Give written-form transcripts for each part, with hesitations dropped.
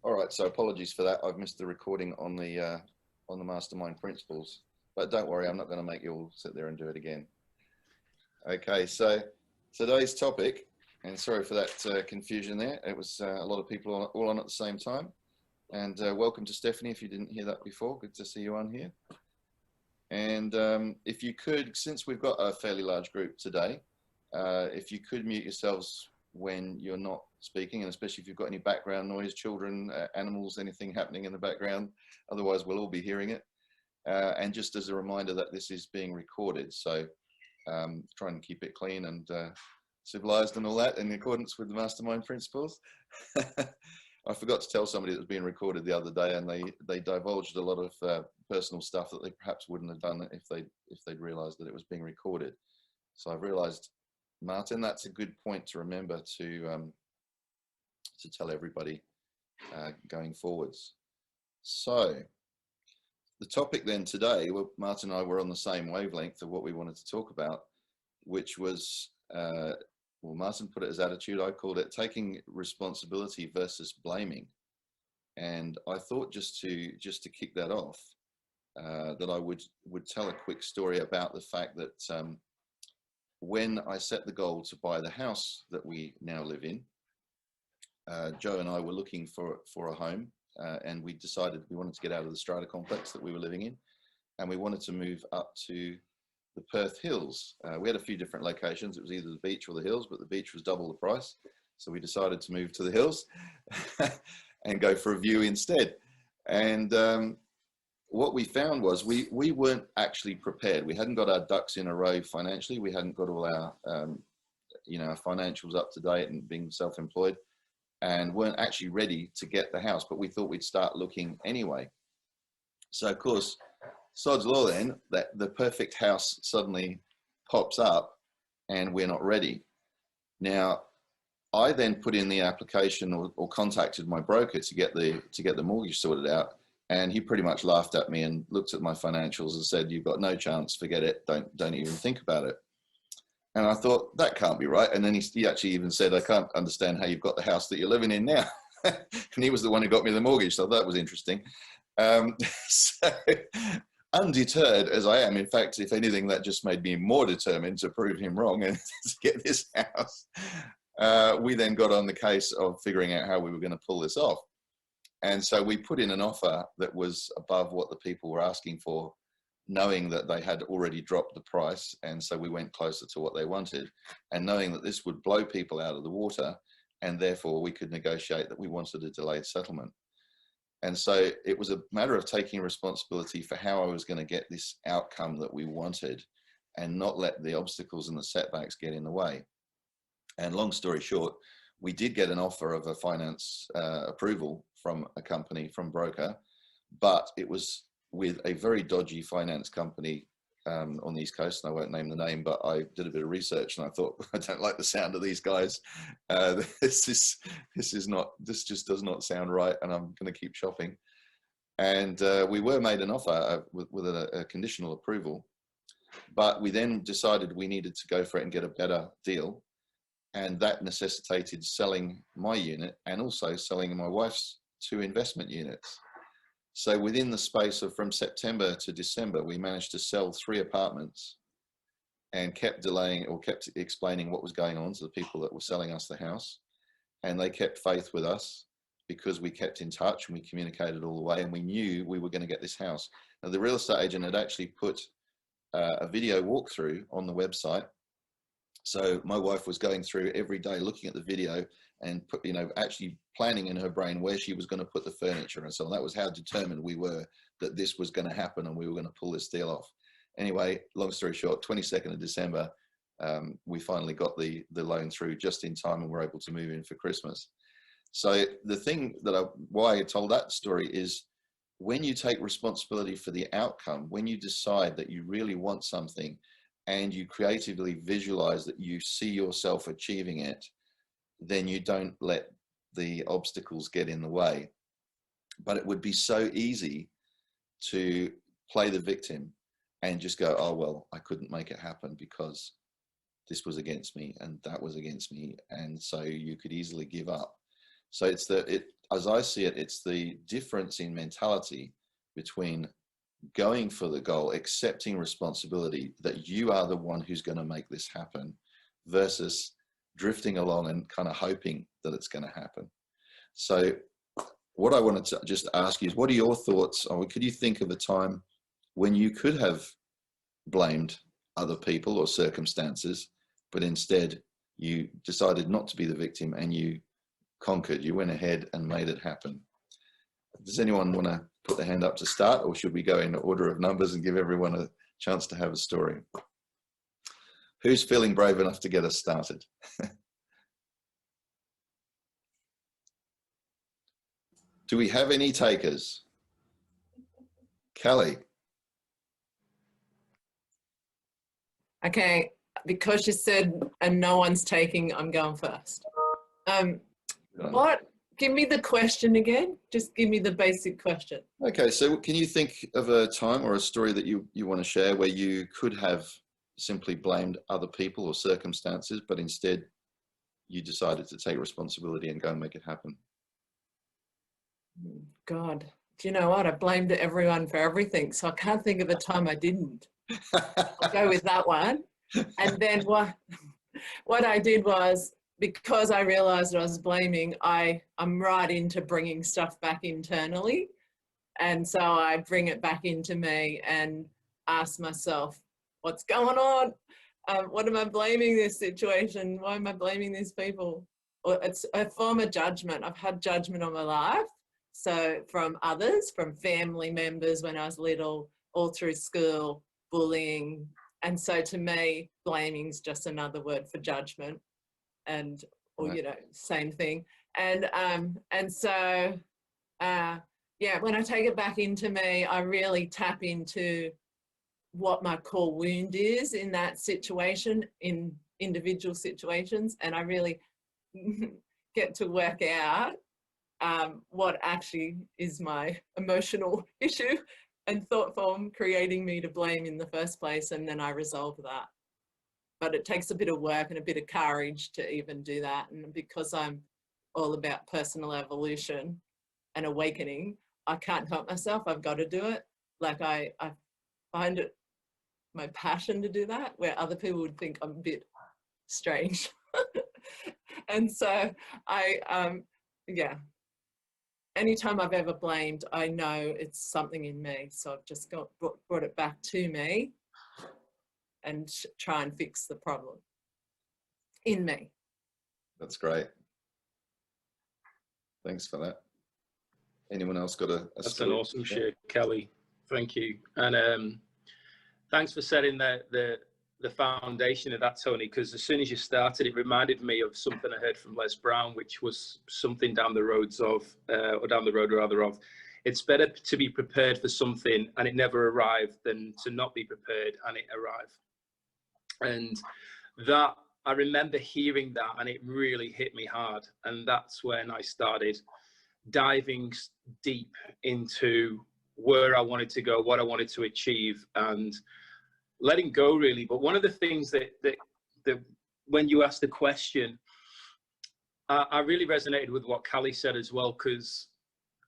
All right, so apologies for that. I've missed the recording on the mastermind principles, but don't worry, I'm not going to make you all sit there and do it again. Okay, so today's topic, and sorry for that confusion there. It was a lot of people all on at the same time. And welcome to Stephanie, if you didn't hear that before. Good to see you on here. And if you could, since we've got a fairly large group today, if you could mute yourselves when you're not speaking, and especially if you've got any background noise, children, animals, anything happening in the background, otherwise we'll all be hearing it. And just as a reminder that this is being recorded, so try and keep it clean and civilized and all that in accordance with the mastermind principles. I forgot to tell somebody that was being recorded the other day, and they divulged a lot of personal stuff that they perhaps wouldn't have done if they'd realized that it was being recorded. So I've realized, Martin, that's a good point to remember to tell everybody going forwards. So the topic then today, well, Martin and I were on the same wavelength of what we wanted to talk about, which was, well, Martin put it as attitude. I called it taking responsibility versus blaming. And I thought just to kick that off, that I would tell a quick story about the fact that when I set the goal to buy the house that we now live in, Joe and I were looking for a home, and we decided we wanted to get out of the strata complex that we were living in, and we wanted to move up to the Perth Hills. We had a few different locations. It was either the beach or the hills, but the beach was double the price. So we decided to move to the hills and go for a view instead. And what we found was we weren't actually prepared. We hadn't got our ducks in a row financially. We hadn't got all our, our financials up to date and being self-employed, and weren't actually ready to get the house, but we thought we'd start looking anyway. So of course, sod's law then, that the perfect house suddenly pops up and we're not ready. Now, I then put in the application or contacted my broker to get the mortgage sorted out, and he pretty much laughed at me and looked at my financials and said, "You've got no chance, forget it, don't even think about it." And I thought, that can't be right. And then he actually even said, "I can't understand how you've got the house that you're living in now." And he was the one who got me the mortgage, so that was interesting. So undeterred as I am, in fact, if anything, that just made me more determined to prove him wrong and to get this house. We then got on the case of figuring out how we were going to pull this off. And so we put in an offer that was above what the people were asking for, knowing that they had already dropped the price. And so we went closer to what they wanted, and knowing that this would blow people out of the water, and therefore we could negotiate that we wanted a delayed settlement. And so it was a matter of taking responsibility for how I was going to get this outcome that we wanted, and not let the obstacles and the setbacks get in the way. And long story short, we did get an offer of a finance approval from a company, from broker, but it was with a very dodgy finance company on the East Coast, and I won't name the name, but I did a bit of research and I thought, I don't like the sound of these guys. This just does not sound right, and I'm going to keep shopping. And we were made an offer with a conditional approval, but we then decided we needed to go for it and get a better deal. And that necessitated selling my unit and also selling my wife's 2 investment units. So within the space of from September to December, we managed to sell 3 apartments, and kept delaying or kept explaining what was going on to the people that were selling us the house. And they kept faith with us because we kept in touch and we communicated all the way, and we knew we were going to get this house. Now, the real estate agent had actually put a video walkthrough on the website. So my wife was going through every day, looking at the video and actually planning in her brain where she was going to put the furniture and so on. That was how determined we were that this was going to happen and we were going to pull this deal off. Anyway, long story short, 22nd of December, we finally got the loan through just in time, and we're able to move in for Christmas. So the thing that why I told that story is, when you take responsibility for the outcome, when you decide that you really want something, and you creatively visualize that you see yourself achieving it, then you don't let the obstacles get in the way. But it would be so easy to play the victim and just go, "Oh, well, I couldn't make it happen because this was against me and that was against me." And so you could easily give up. So as I see it, it's the difference in mentality between going for the goal, accepting responsibility that you are the one who's going to make this happen, versus drifting along and kind of hoping that it's going to happen. So what I wanted to just ask you is, what are your thoughts, or could you think of a time when you could have blamed other people or circumstances, but instead you decided not to be the victim and you conquered, you went ahead and made it happen? Does anyone want to put their hand up to start, or should we go in order of numbers and give everyone a chance to have a story? Who's feeling brave enough to get us started? Do we have any takers? Kelly. Okay, because you said and no one's taking, I'm going first. Give me the question again. Just give me the basic question. Okay, so can you think of a time or a story that you want to share where you could have simply blamed other people or circumstances, but instead you decided to take responsibility and go and make it happen? God, do you know what? I blamed everyone for everything, so I can't think of a time I didn't. I'll go with that one. And then what I did was, because I realized I was blaming, I'm right into bringing stuff back internally. And so I bring it back into me and ask myself, what's going on? What am I blaming this situation? Why am I blaming these people? Well, it's a form of judgment. I've had judgment on my life. So from others, from family members when I was little, all through school, bullying. And so to me, blaming is just another word for judgment. And, or, you know, same thing. And so, yeah, when I take it back into me, I really tap into what my core wound is in that situation, in individual situations. And I really get to work out what actually is my emotional issue and thought form creating me to blame in the first place. And then I resolve that. But it takes a bit of work and a bit of courage to even do that. And because I'm all about personal evolution and awakening, I can't help myself. I've got to do it. Like I find it my passion to do that, where other people would think I'm a bit strange. And so yeah, anytime I've ever blamed, I know it's something in me. So I've just brought it back to me and try and fix the problem in me. That's great. Thanks for that. Anyone else got a That's story? an awesome share, Kelly. Thank you. And thanks for setting the foundation of that, Tony, because as soon as you started, it reminded me of something I heard from Les Brown, which was something down the road of, it's better to be prepared for something and it never arrived than to not be prepared and it arrived. And that, I remember hearing that and it really hit me hard. And that's when I started diving deep into where I wanted to go, what I wanted to achieve, and letting go, really. But one of the things that when you asked the question, I really resonated with what Callie said as well, because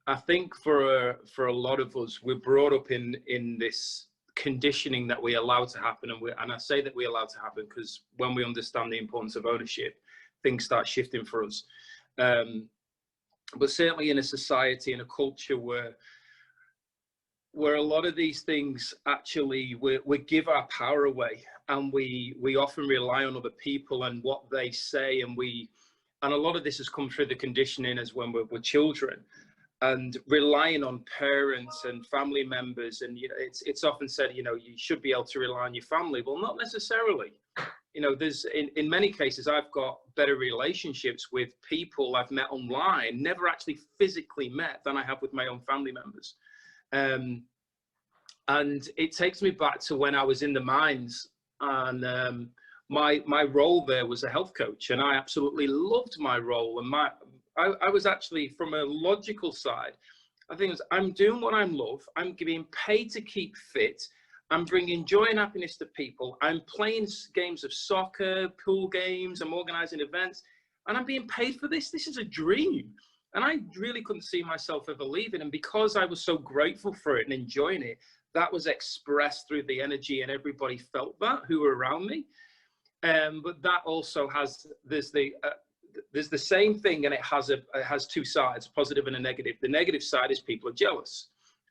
I think for a lot of us, we're brought up in this conditioning that we allow to happen, and I say that we allow to happen because when we understand the importance of ownership, things start shifting for us. But certainly in a society, in a culture where a lot of these things actually we give our power away, and we often rely on other people and what they say, and a lot of this has come through the conditioning as when we're children, and relying on parents and family members. And you know, it's often said, you know, you should be able to rely on your family. Well, not necessarily. You know, there's in many cases I've got better relationships with people I've met online, never actually physically met, than I have with my own family members. And it takes me back to when I was in the mines, and my role there was a health coach, and I absolutely loved my role. And I was actually, from a logical side, I think I'm doing what I love. I'm being paid to keep fit. I'm bringing joy and happiness to people. I'm playing games of soccer, pool games. I'm organizing events, and I'm being paid for this. This is a dream. And I really couldn't see myself ever leaving. And because I was so grateful for it and enjoying it, that was expressed through the energy, and everybody felt that who were around me. But that also has, there's the same thing, and it has two sides, a positive and a negative. The negative side is people are jealous,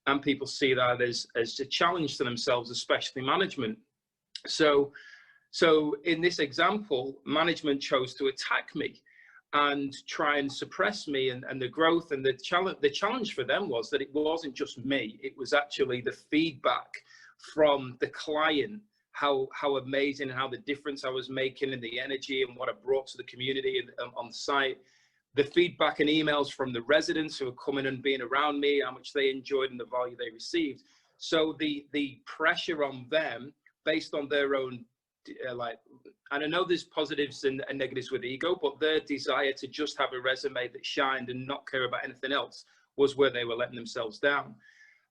and people see that as a challenge to themselves, especially management. So in this example, management chose to attack me and try and suppress me and the growth. And the challenge for them was that it wasn't just me, it was actually the feedback from the client, how amazing and how the difference I was making and the energy and what I brought to the community and on the site. The feedback and emails from the residents who were coming and being around me, how much they enjoyed and the value they received. So the pressure on them based on their own, and I know there's positives and negatives with ego, but their desire to just have a resume that shined and not care about anything else was where they were letting themselves down.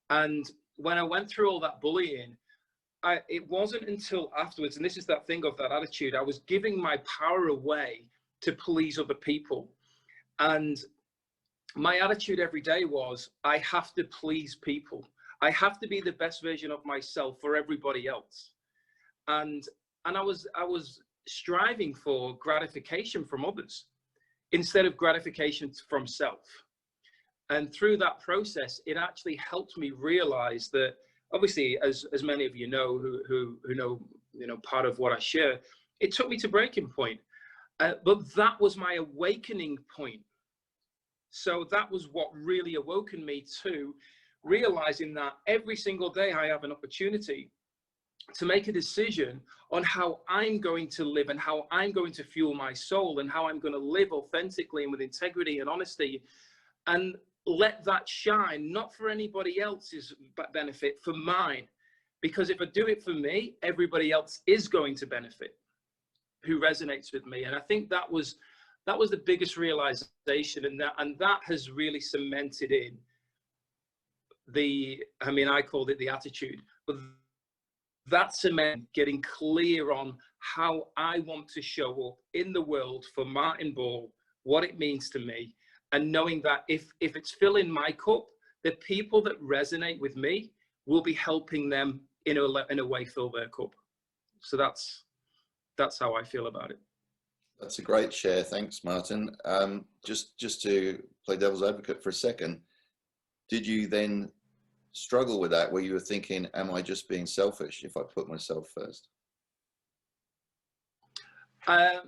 And when I went through all that bullying, it wasn't until afterwards, and this is that thing of that attitude, I was giving my power away to please other people. And my attitude every day was, I have to please people. I have to be the best version of myself for everybody else. And I was striving for gratification from others instead of gratification from self. And through that process, it actually helped me realize that, obviously, as many of you know who know part of what I share, it took me to breaking point. But that was my awakening point. So that was what really awoken me to realizing that every single day I have an opportunity to make a decision on how I'm going to live and how I'm going to fuel my soul and how I'm going to live authentically and with integrity and honesty, and let that shine, not for anybody else's benefit, for mine. Because if I do it for me, everybody else is going to benefit who resonates with me. And I think that was the biggest realization, and that has really cemented in I called it the attitude, but that cement getting clear on how I want to show up in the world for Martin Ball, what it means to me, and knowing that if it's filling my cup, the people that resonate with me will be helping them in a way fill their cup. So that's how I feel about it. That's a great share. Thanks, Martin. Just to play devil's advocate for a second, did you then struggle with that, where you were thinking, am I just being selfish if I put myself first? I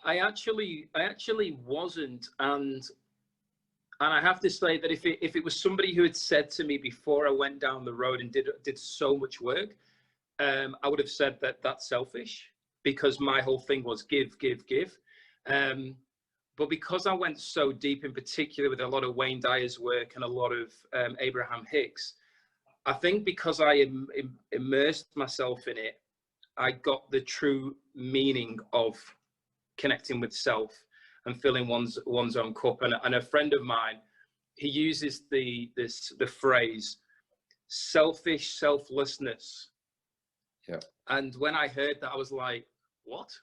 actually wasn't, and I have to say that if it was somebody who had said to me before I went down the road and did so much work, I would have said that that's selfish, because my whole thing was give. But because I went so deep, in particular with a lot of Wayne Dyer's work and a lot of Abraham Hicks, I think because I immersed myself in it, I got the true meaning of connecting with self and filling one's own cup. And a friend of mine, he uses the phrase selfish selflessness. Yeah. And when I heard that, I was like, what?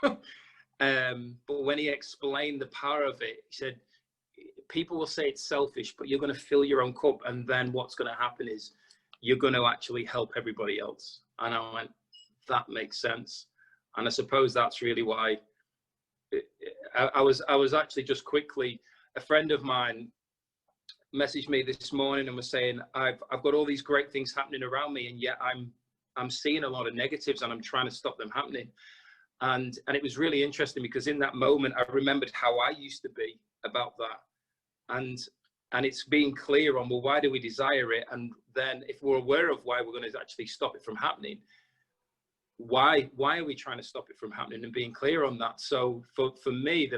But when he explained the power of it, he said, people will say it's selfish, but you're going to fill your own cup, and then what's going to happen is you're going to actually help everybody else. And I went, that makes sense. And I suppose that's really why I was actually just quickly, a friend of mine messaged me this morning and was saying, I've got all these great things happening around me, and yet I'm seeing a lot of negatives, and I'm trying to stop them happening. And it was really interesting, because in that moment, I remembered how I used to be about that. And it's being clear on, well, why do we desire it? And then if we're aware of why we're going to actually stop it from happening, why are we trying to stop it from happening, and being clear on that. So for me,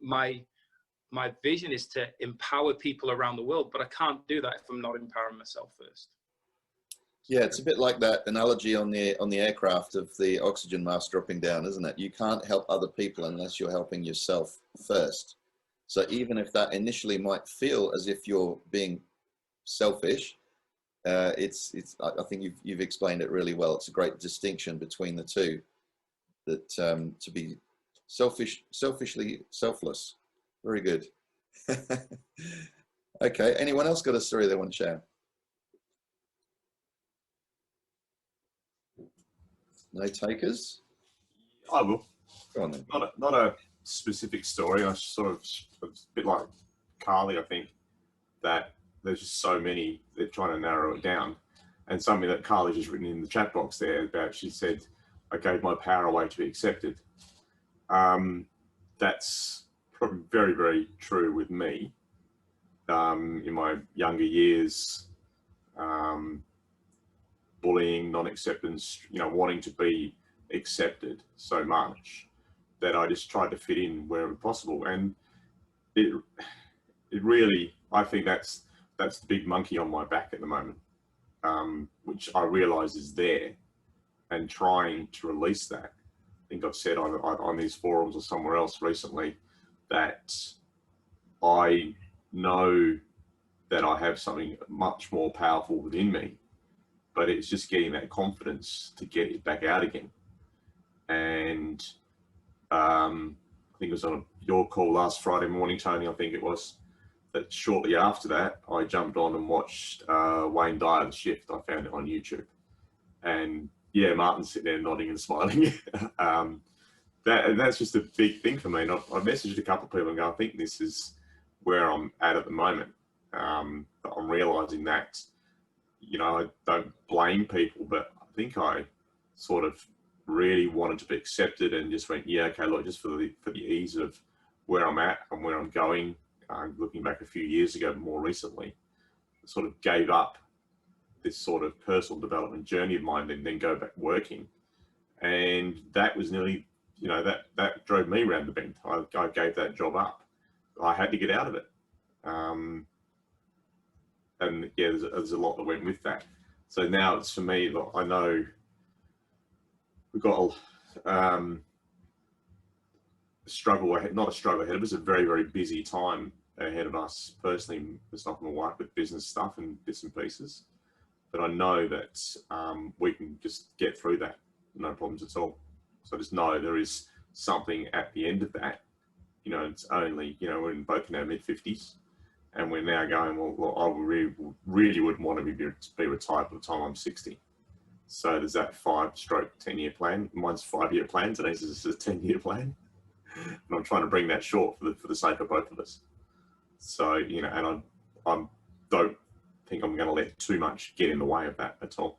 my vision is to empower people around the world, but I can't do that if I'm not empowering myself first. Yeah, it's a bit like that analogy on the aircraft of the oxygen mask dropping down, isn't it? You can't help other people unless you're helping yourself first. So even if that initially might feel as if you're being selfish, I think you've explained it really well. It's a great distinction between the two. That to be selfishly selfless. Very good. Okay, anyone else got a story they want to share? No takers? I will. Go on then. Not a specific story. I sort of, a bit like Carly, I think, that there's just so many, they're trying to narrow it down. And something that Carly just written in the chat box there about, she said, I gave my power away to be accepted. That's probably very, very true with me. In my younger years, bullying, non-acceptance, you know, wanting to be accepted so much that I just tried to fit in wherever possible. And it really, I think that's the big monkey on my back at the moment, which I realise is there, and trying to release that. I think I've said on these forums or somewhere else recently that I know that I have something much more powerful within me, but it's just getting that confidence to get it back out again. And I think it was on your call last Friday morning, Tony, I think it was, that shortly after that, I jumped on and watched Wayne Dyer's Shift. I found it on YouTube. And yeah, Martin's sitting there nodding and smiling. That's just a big thing for me. And I've messaged a couple of people and go, I think this is where I'm at the moment. I'm realising that, you know, I don't blame people, but I think I sort of really wanted to be accepted and just went, yeah, okay, look, just for the ease of where I'm at and where I'm going. Looking back a few years ago, more recently, sort of gave up this sort of personal development journey of mine and then go back working. And that was nearly, you know, that drove me around the bend. I gave that job up. I had to get out of it. And yeah, there's a lot that went with that. So now it's, for me, look, I know we've got a struggle ahead, not a struggle ahead, it was a very, very busy time ahead of us personally, myself and my wife, with business stuff and bits and pieces. But I know that we can just get through that, no problems at all. So I just know there is something at the end of that. You know, it's only, you know, we're both in our mid-50s, and we're now going, well I really would want to be retired by the time I'm 60. So there's that 5-10-year plan. Mine's 5-year plan, today's is a 10-year plan. And I'm trying to bring that short for the sake of both of us. So, you know, and I don't think I'm going to let too much get in the way of that at all.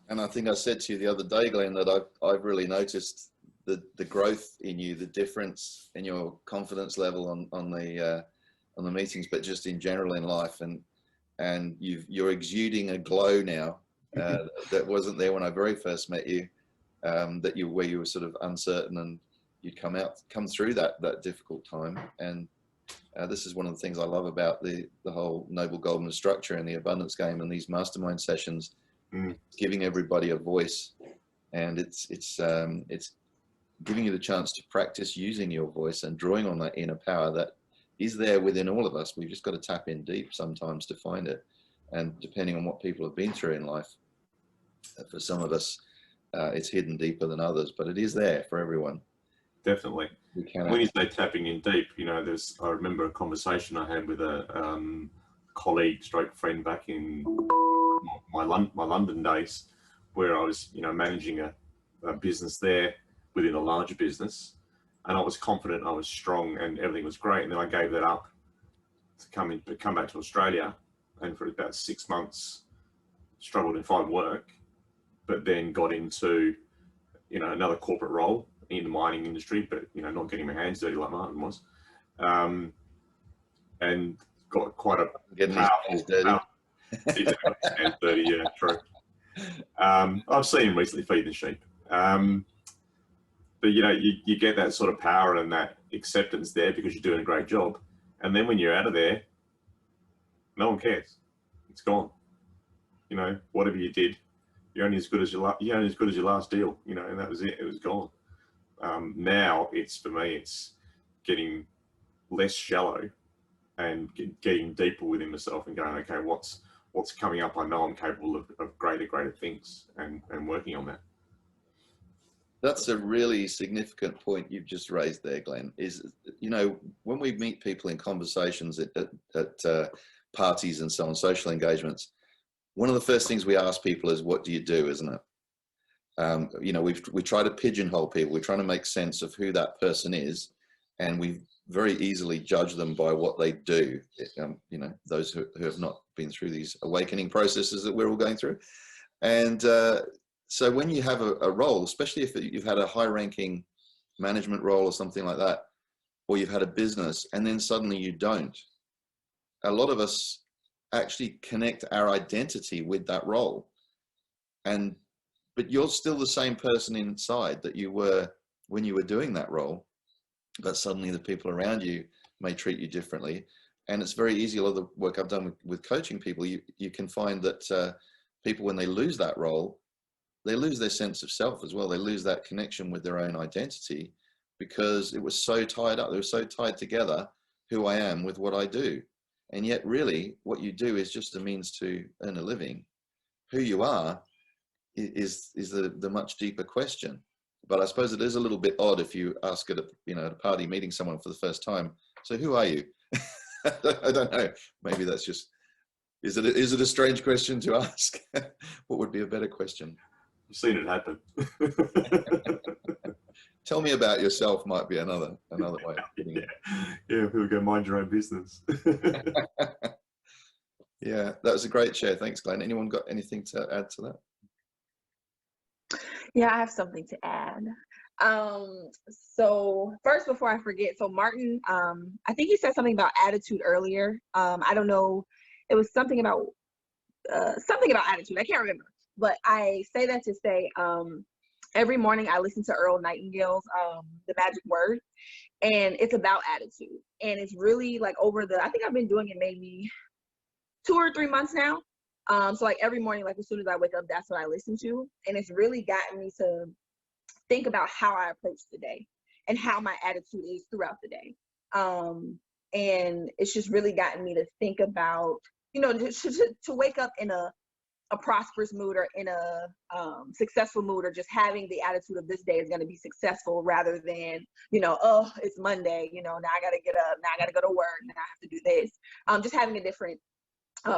And I think I said to you the other day, Glenn, that I've really noticed the growth in you, the difference in your confidence level on the meetings, but just in general in life, and you're exuding a glow now that wasn't there when I very first met you. Where you were sort of uncertain, and you'd come through that difficult time. And this is one of the things I love about the whole Noble Goldman structure and the abundance game and these mastermind sessions, giving everybody a voice, and it's giving you the chance to practice using your voice and drawing on that inner power that is there within all of us. We've just got to tap in deep sometimes to find it, and depending on what people have been through in life, for some of us it's hidden deeper than others, but it is there for everyone. Definitely. When you say tapping in deep, you know, I remember a conversation I had with a colleague, stroke friend, back in my London days, where I was, you know, managing a business there within a larger business, and I was confident, I was strong, and everything was great. And then I gave that up to come back to Australia, and for about 6 months struggled to find work, but then got into, you know, another corporate role in the mining industry, but, you know, not getting my hands dirty like Martin was, and got quite a getting his hands dirty. Hands dirty, yeah, true. I've seen him recently feed the sheep, but you know, you get that sort of power and that acceptance there because you're doing a great job, and then when you're out of there, no one cares. It's gone. You know, whatever you did, you're only as good as your last deal. You know, and that was it. It was gone. Now it's, for me, it's getting less shallow and getting deeper within myself and going, okay, what's coming up? I know I'm capable of greater things, and working on that. That's a really significant point you've just raised there, Glenn. Is, you know, when we meet people in conversations at parties and so on, social engagements, one of the first things we ask people is, what do you do, isn't it? You know, we try to pigeonhole people. We're trying to make sense of who that person is, and we very easily judge them by what they do. You know, those who have not been through these awakening processes that we're all going through. And so when you have a role, especially if you've had a high-ranking management role or something like that, or you've had a business and then suddenly you don't, a lot of us actually connect our identity with that role. But you're still the same person inside that you were when you were doing that role, but suddenly the people around you may treat you differently. And it's very easy. A lot of the work I've done with coaching people, you can find that people, when they lose that role, they lose their sense of self as well. They lose that connection with their own identity because it was so tied up. They were so tied together, who I am with what I do. And yet really what you do is just a means to earn a living. Who you are is the much deeper question. But I suppose it is a little bit odd if you ask at a party meeting someone for the first time, so who are you? I don't know. Maybe that's just, is it a strange question to ask? What would be a better question? You've seen it happen. Tell me about yourself might be another way of putting it. Yeah, people go mind your own business. Yeah, that was a great share. Thanks, Glenn. Anyone got anything to add to that? Yeah, I have something to add. So first, before I forget, so Martin, I think he said something about attitude earlier. I don't know, it was something about attitude. I can't remember, but I say that to say, every morning I listen to Earl Nightingale's The Magic Word, and it's about attitude. And it's really like I think I've been doing it maybe 2 or 3 months now. So like every morning, like as soon as I wake up, that's what I listen to. And it's really gotten me to think about how I approach the day and how my attitude is throughout the day. And it's just really gotten me to think about, to wake up in a prosperous mood or in a successful mood, or just having the attitude of this day is going to be successful, rather than, oh, it's Monday, now I got to get up, now I got to go to work, now I have to do this. Just having a different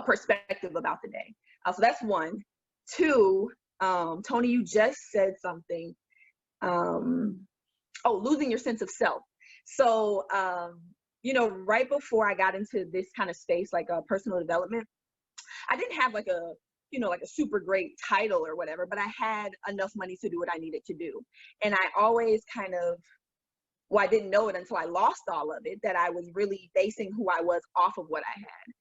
perspective about the day. So that's one. Two, Tony, you just said something. Losing your sense of self. So, right before I got into this kind of space, like personal development, I didn't have like a super great title or whatever, but I had enough money to do what I needed to do. And I always I didn't know it until I lost all of it, that I was really basing who I was off of what I had.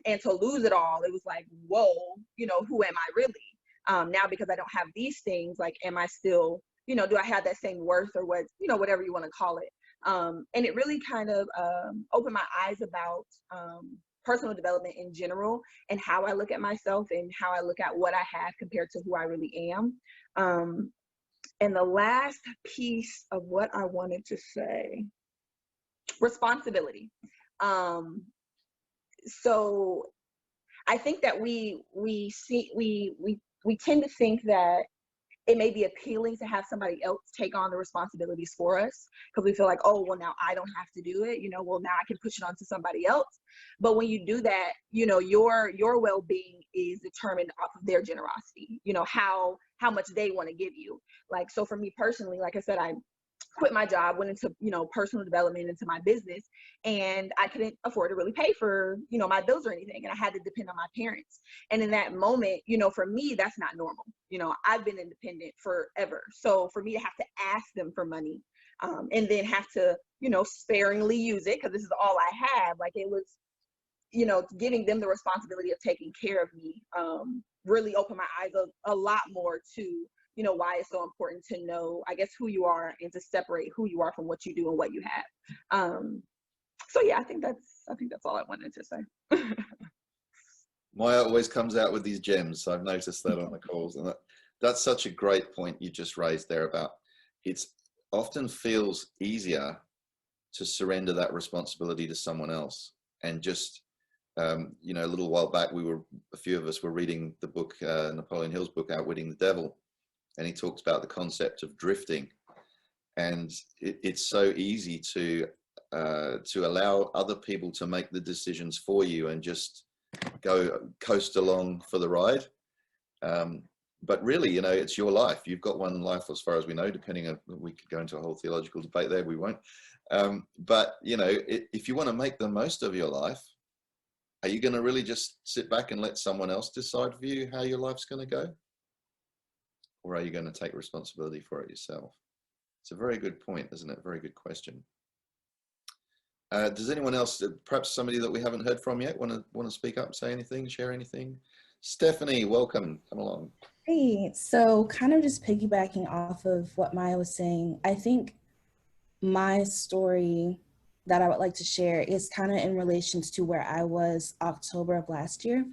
And to lose it all, it was like, whoa, who am I really? Now, because I don't have these things, like, am I still, do I have that same worth, or what, whatever you want to call it. And it really kind of opened my eyes about personal development in general, and how I look at myself and how I look at what I have compared to who I really am. And the last piece of what I wanted to say, responsibility. So I think that we tend to think that it may be appealing to have somebody else take on the responsibilities for us, because we feel like, oh, well, now I don't have to do it. Well, now I can push it on to somebody else. But when you do that, your well-being is determined off of their generosity, how much they want to give you. Like, so for me personally, like I said, I quit my job, went into, personal development, into my business, and I couldn't afford to really pay for, my bills or anything. And I had to depend on my parents. And in that moment, for me, that's not normal. I've been independent forever. So for me to have to ask them for money, and then have to, sparingly use it, because this is all I have, like, it was, giving them the responsibility of taking care of me, really opened my eyes a lot more to, why it's so important to know, I guess, who you are, and to separate who you are from what you do and what you have. So yeah, I think that's all I wanted to say. Maya always comes out with these gems. I've noticed that on the calls, and that's such a great point you just raised there about it often feels easier to surrender that responsibility to someone else. And just, a little while back, a few of us were reading the book, Napoleon Hill's book, Outwitting the Devil. and he talks about the concept of drifting. And it's so easy to allow other people to make the decisions for you and just coast along for the ride. But really, you know, it's your life. You've got one life as far as we know, depending on, we could go into a whole theological debate there, we won't. But, you know, if you want to make the most of your life, are you going to really just sit back and let someone else decide for you how your life's going to go? Or are you going to take responsibility for it yourself? It's a very good point, isn't it? Very good question. Does anyone else, perhaps somebody that we haven't heard from yet, want to speak up, say anything, share anything? Stephanie, welcome. Come along. Hey, so kind of just piggybacking off of what Maya was saying, I think my story that I would like to share is kind of in relations to where I was October of last year.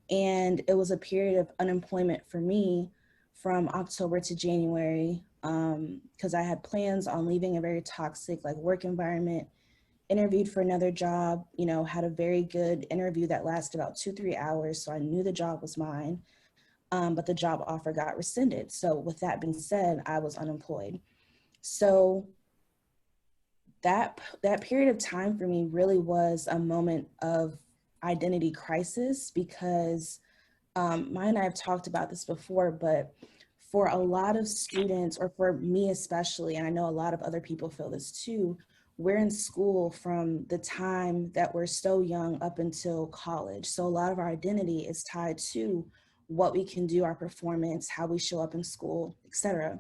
And it was a period of unemployment for me from October to January, because I had plans on leaving a very toxic work environment, interviewed for another job, you know, had a very good interview that lasted about 2-3 hours. So I knew the job was mine, but the job offer got rescinded. So with that being said, I was unemployed. So that period of time for me really was a moment of identity crisis, because Maya and I have talked about this before, but for a lot of students, or for me especially, and I know a lot of other people feel this too, we're in school from the time that we're so young up until college. So a lot of our identity is tied to what we can do, our performance, how we show up in school, etc.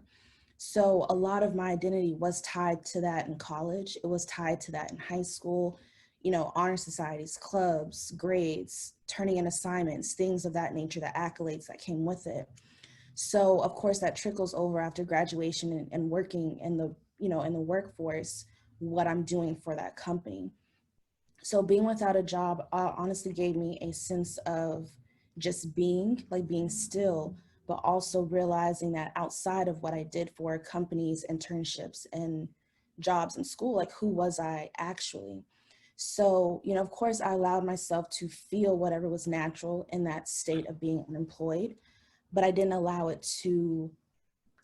So a lot of my identity was tied to that in college. It was tied to that in high school, you know, honor societies, clubs, grades, turning in assignments, things of that nature, the accolades that came with it. So of course that trickles over after graduation and working in the, you know, in the workforce, what I'm doing for that company. So being without a job honestly gave me a sense of just being, being still, but also realizing that outside of what I did for companies, internships, and jobs in school, who was I actually? So, you know, of course I allowed myself to feel whatever was natural in that state of being unemployed, but I didn't allow it to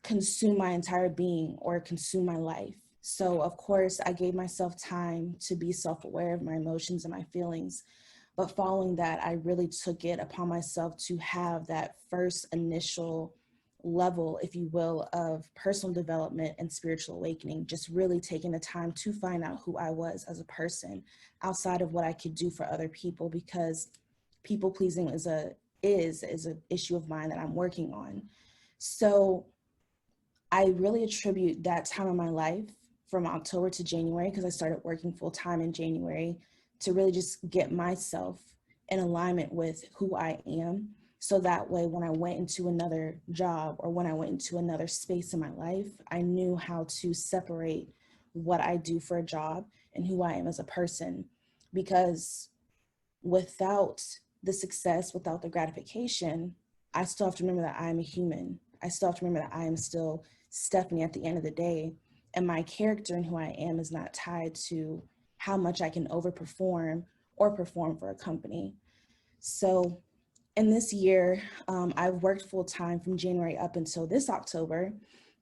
consume my entire being or consume my life. So of course I gave myself time to be self-aware of my emotions and my feelings. But following that, I really took it upon myself to have that first initial level, if you will, of personal development and spiritual awakening, just really taking the time to find out who I was as a person outside of what I could do for other people, because people pleasing is an issue of mine that I'm working on. So I really attribute that time of my life from October to January, because I started working full time in January, to really just get myself in alignment with who I am. So that way, when I went into another job or when I went into another space in my life, I knew how to separate what I do for a job and who I am as a person. Because without the success, without the gratification, I still have to remember that I am a human. I still have to remember that I am still Stephanie at the end of the day. And my character and who I am is not tied to how much I can overperform or perform for a company. So in this year, I've worked full time from January up until this October,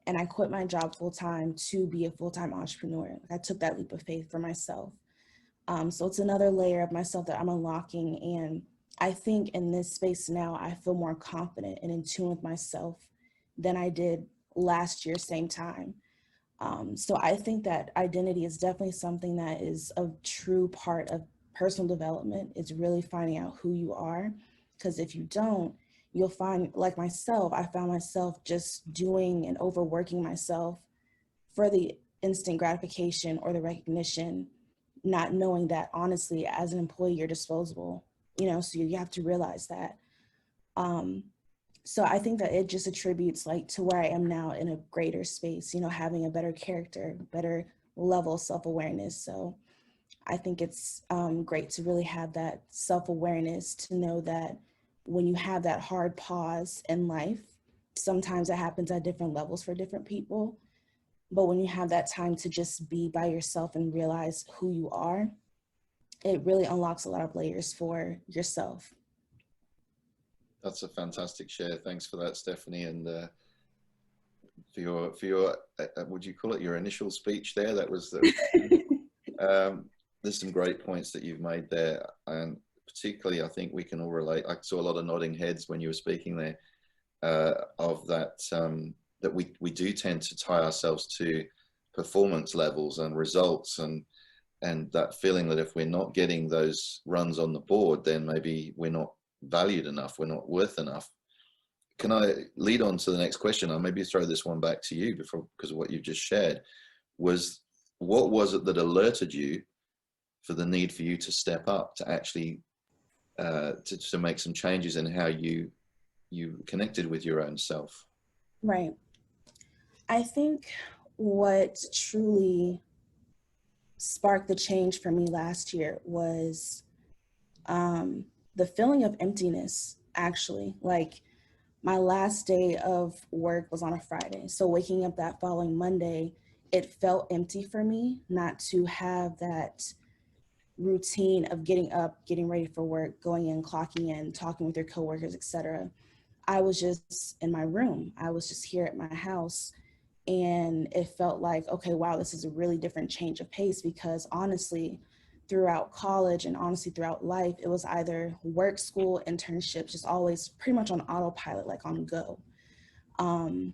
and I quit my job full time to be a full-time entrepreneur. I took that leap of faith for myself. So it's another layer of myself that I'm unlocking. And I think in this space now, I feel more confident and in tune with myself than I did last year, same time. So I think that identity is definitely something that is a true part of personal development. It's really finding out who you are, because if you don't, you'll find, like myself, I found myself just doing and overworking myself for the instant gratification or the recognition, not knowing that honestly, as an employee, you're disposable, you know, so you have to realize that. So I think that it just attributes to where I am now in a greater space, you know, having a better character, better level of self-awareness. So I think it's great to really have that self-awareness, to know that when you have that hard pause in life, sometimes it happens at different levels for different people. But when you have that time to just be by yourself and realize who you are, it really unlocks a lot of layers for yourself. That's a fantastic share. Thanks for that, Stephanie. And your would you call it your initial speech there? That was there's some great points that you've made there, and particularly I think we can all relate. I saw a lot of nodding heads when you were speaking there, of that that we do tend to tie ourselves to performance levels and results, and that feeling that if we're not getting those runs on the board, then maybe we're not valued enough, we're not worth enough. Can I lead on to the next question? I'll maybe throw this one back to you before, because of what you've just shared. What was it that alerted you for the need for you to step up, to actually to make some changes in how you connected with your own self? Right. I think what truly sparked the change for me last year was the feeling of emptiness, actually. Like, my last day of work was on a Friday. So waking up that following Monday, it felt empty for me not to have that routine of getting up, getting ready for work, going in, clocking in, talking with your coworkers, etc. I was just in my room. I was just here at my house. And it felt like, okay, wow, this is a really different change of pace, because honestly, throughout college and honestly throughout life, it was either work, school, internships, just always pretty much on autopilot, like on go. And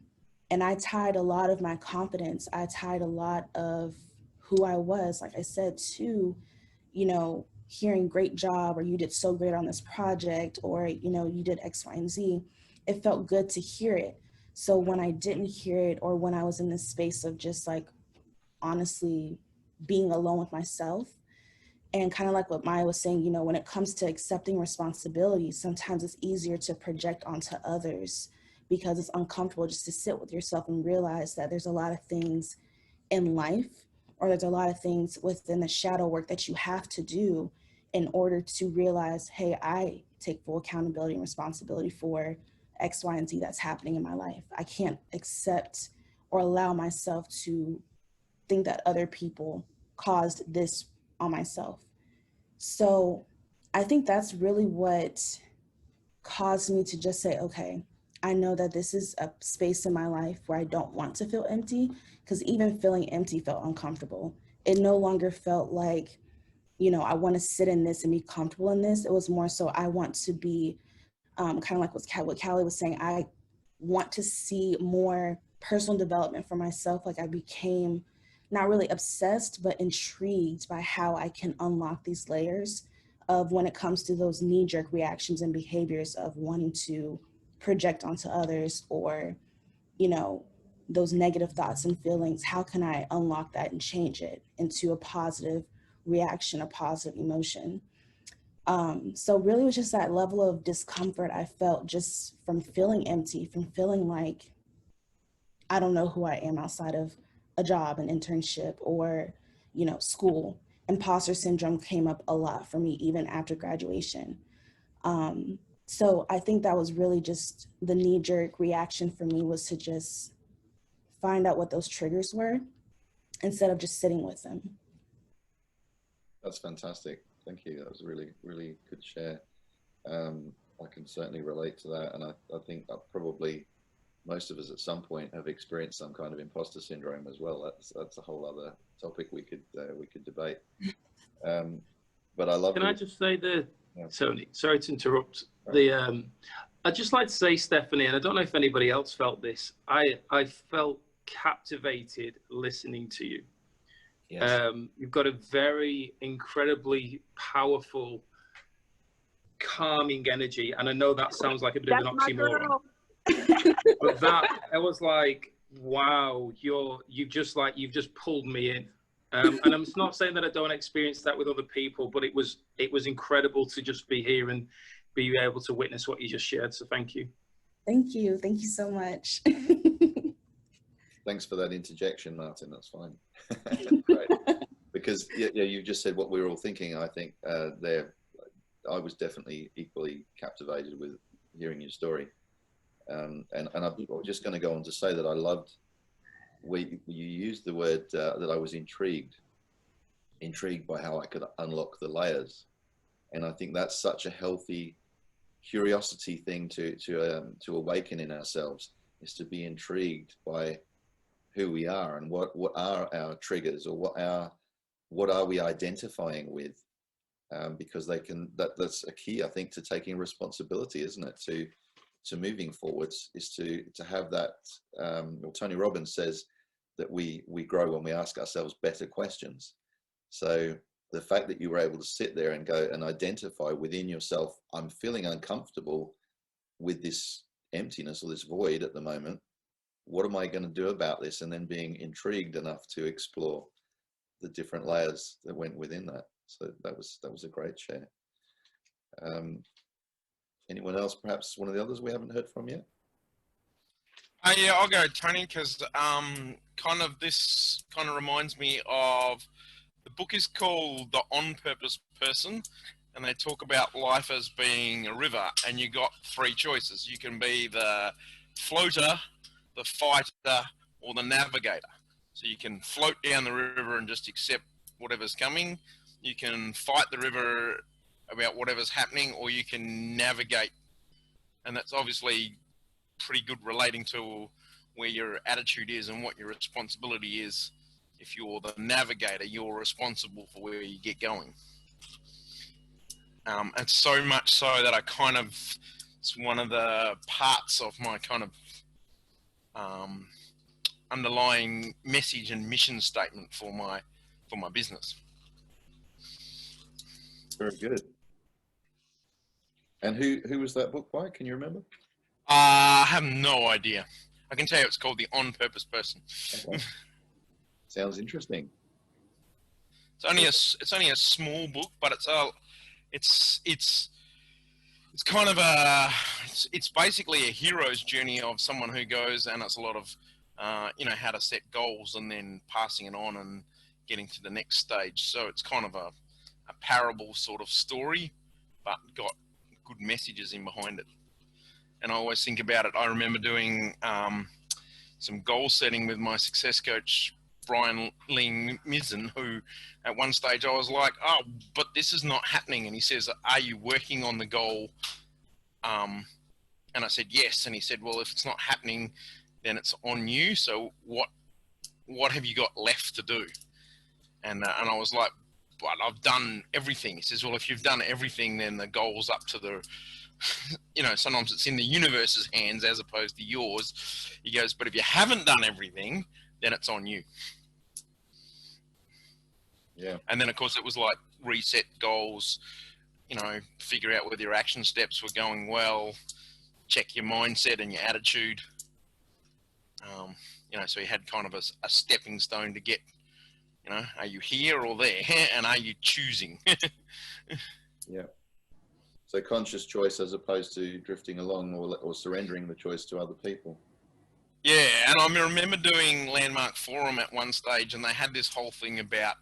I tied a lot of my confidence, I tied a lot of who I was, like I said, to, you know, hearing great job, or you did so great on this project, or, you know, you did X, Y, and Z. It felt good to hear it. So when I didn't hear it, or when I was in this space of just like honestly being alone with myself, and kind of like what Maya was saying, you know, when it comes to accepting responsibility, sometimes it's easier to project onto others because it's uncomfortable just to sit with yourself and realize that there's a lot of things in life, or there's a lot of things within the shadow work that you have to do in order to realize, hey, I take full accountability and responsibility for X, Y, and Z that's happening in my life. I can't accept or allow myself to think that other people caused this on myself. So I think that's really what caused me to just say, okay, I know that this is a space in my life where I don't want to feel empty, because even feeling empty felt uncomfortable. It no longer felt like, you know, I want to sit in this and be comfortable in this. It was more so I want to be kind of like what Callie was saying. I want to see more personal development for myself. Like, I became not really obsessed, but intrigued by how I can unlock these layers of when it comes to those knee-jerk reactions and behaviors of wanting to project onto others, or, you know, those negative thoughts and feelings. How can I unlock that and change it into a positive reaction, a positive emotion? So really it was just that level of discomfort I felt just from feeling empty, from feeling like I don't know who I am outside of a job, an internship, or, you know, school. Imposter syndrome came up a lot for me even after graduation. So I think that was really just the knee-jerk reaction for me, was to just find out what those triggers were instead of just sitting with them. That's fantastic. Thank you. That was a really, really good share. I can certainly relate to that. And I think that probably most of us at some point have experienced some kind of imposter syndrome as well. That's a whole other topic we could debate. But I love. Can I just say Yeah. Tony, sorry to interrupt. I'd just like to say, Stephanie, and I don't know if anybody else felt this, I felt captivated listening to you. Yes. You've got a very incredibly powerful, calming energy, and I know that sounds like a bit of an oxymoron. But that, I was like, wow, you've just pulled me in. And I'm not saying that I don't experience that with other people, but it was incredible to just be here and be able to witness what you just shared. So thank you. Thank you so much. Thanks for that interjection, Martin. That's fine. Great. Because yeah, you just said what we were all thinking. I think I was definitely equally captivated with hearing your story. And I'm just going to go on to say that I loved where you used the word that I was intrigued by how I could unlock the layers. And I think that's such a healthy curiosity thing to awaken in ourselves, is to be intrigued by who we are and what are our triggers, or what are we identifying with, because that's a key, I think, to taking responsibility, isn't it, to moving forwards, is to have that. Well, Tony Robbins says that we grow when we ask ourselves better questions. So the fact that you were able to sit there and go and identify within yourself, I'm feeling uncomfortable with this emptiness or this void at the moment. What am I going to do about this? And then being intrigued enough to explore the different layers that went within that. So that was a great share. Anyone else, perhaps one of the others we haven't heard from yet? Yeah, I'll go, Tony, because this kind of reminds me of, the book is called The On Purpose Person, and they talk about life as being a river, and you got three choices. You can be the floater, the fighter, or the navigator. So you can float down the river and just accept whatever's coming. You can fight the river about whatever's happening, or you can navigate. And that's obviously pretty good relating to where your attitude is and what your responsibility is. If you're the navigator, you're responsible for where you get going. And so much so that it's one of the parts of my kind of underlying message and mission statement for my business. Very good. And who was that book by? Can you remember? I have no idea. I can tell you it's called The On Purpose Person. Okay. Sounds interesting. It's only a small book, but it's kind of it's basically a hero's journey of someone who goes, and it's a lot of how to set goals and then passing it on and getting to the next stage. So it's kind of a parable sort of story, but got good messages in behind it. And I always think about it. I remember doing some goal setting with my success coach, Brian Lee Mizzen, who at one stage I was like, oh, but this is not happening. And he says, are you working on the goal? And I said, yes. And he said, well, if it's not happening, then it's on you. So what have you got left to do? And I was like, but I've done everything. He says, well, if you've done everything, then the goal's up to the, sometimes it's in the universe's hands as opposed to yours. He goes, but if you haven't done everything, then it's on you. Yeah. And then, of course, it was like reset goals, figure out whether your action steps were going well, check your mindset and your attitude. So he had kind of a stepping stone to get, are you here or there? And are you choosing? Yeah. So conscious choice as opposed to drifting along or surrendering the choice to other people. Yeah, and I remember doing Landmark Forum at one stage, and they had this whole thing about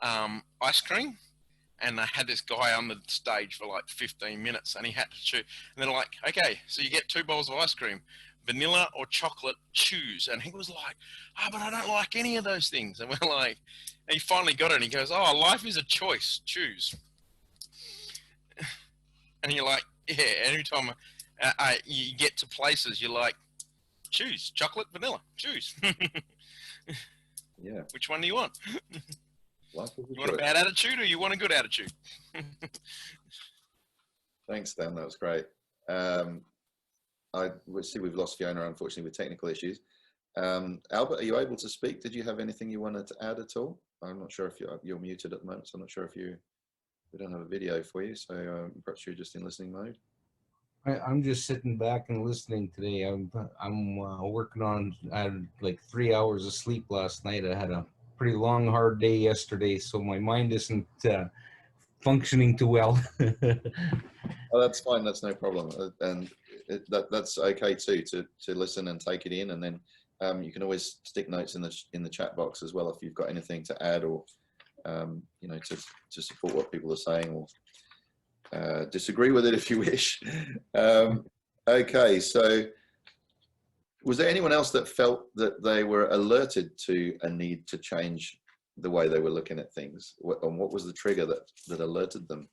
ice cream, and they had this guy on the stage for like 15 minutes, and he had to choose. And they're like, okay, so you get 2 bowls of ice cream, vanilla or chocolate, choose. And he was like, but I don't like any of those things. And we're like, and he finally got it, and he goes, oh, life is a choice, choose. And you're like, yeah, every time you get to places, you're like, choose, chocolate, vanilla, choose. Yeah. Which one do you want? Life is a You want a choice. bad attitude or you want a good attitude? Thanks, Dan. That was great. We see we've lost Fiona, unfortunately, with technical issues. Albert, are you able to speak? Did you have anything you wanted to add at all? I'm not sure if you're muted at the moment, so I'm not sure if we don't have a video for you, so perhaps you're just in listening mode. I'm just sitting back and listening today. I'm working on. I had like 3 hours of sleep last night. I had a pretty long, hard day yesterday, so my mind isn't functioning too well. Oh, that's fine. That's no problem, and that's okay too. To listen and take it in, and then you can always stick notes in the chat box as well if you've got anything to add or to support what people are saying or disagree with it if you wish. Okay, so was there anyone else that felt that they were alerted to a need to change the way they were looking at things? And what was the trigger that alerted them?